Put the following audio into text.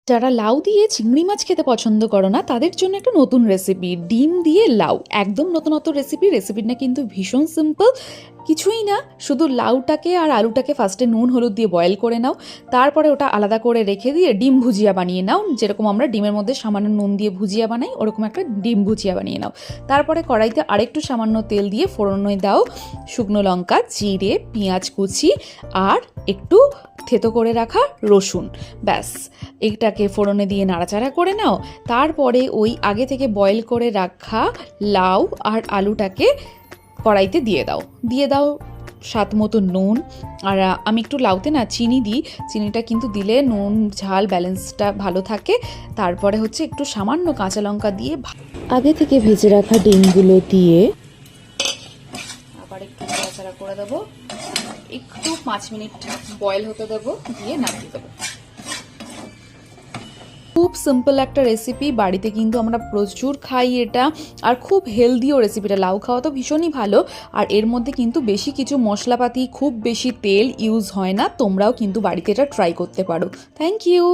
যারা লাউ দিয়ে চিংড়ি মাছ খেতে পছন্দ করো না তাদের জন্য একটা নতুন রেসিপি, ডিম দিয়ে লাউ। একদম নতুনত্ব রেসিপিটা কিন্তু ভীষণ সিম্পল। কিছুই না, শুধু লাউটাকে আর আলুটাকে ফার্স্টে নুন হলুদ দিয়ে বয়েল করে নাও, তারপরে ওটা আলাদা করে রেখে দিয়ে ডিম ভুজিয়া বানিয়ে নাও। যেরকম আমরা ডিমের মধ্যে সামান্য নুন দিয়ে ভুজিয়া বানাই, ওরকম একটা ডিম ভুজিয়া বানিয়ে নাও। তারপরে কড়াইতে আরেকটু সামান্য তেল দিয়ে ফোড়নে দাও শুকনো লঙ্কা, জিরে, পেঁয়াজ কুচি আর একটু থেতো করে রাখা রসুন। ব্যাস, এটাকে ফোড়নে দিয়ে নাড়াচাড়া করে নাও। তারপরে ওই আগে থেকে বয়েল করে রাখা লাউ আর আলুটাকে কড়াইতে দিয়ে দাও স্বাদ মতো নুন। আর আমি একটু লাউতে না চিনি দিই, চিনিটা কিন্তু দিলে নুন ঝাল ব্যালেন্সটা ভালো থাকে। তারপরে হচ্ছে একটু সামান্য কাঁচা লঙ্কা দিয়ে আগে থেকে ভেজে রাখা ডিমগুলো দিয়ে আবার একটু নাড়াচাড়া করে দেবো, একটু 5 মিনিট বয়েল হতে দেবো, দিয়ে নামিয়ে দেবো। খুব সিম্পল একটা রেসিপি, বাড়িতে কিন্তু আমরা প্রচুর খাই এটা, আর খুব হেলদিও রেসিপিটা। লাউ খাওয়া তো ভীষণই ভালো, আর এর মধ্যে কিন্তু বেশি কিছু মশলাপাতি, খুব বেশি তেল ইউজ হয় না। তোমরাও কিন্তু বাড়িতে এটা ট্রাই করতে পারো। Thank you.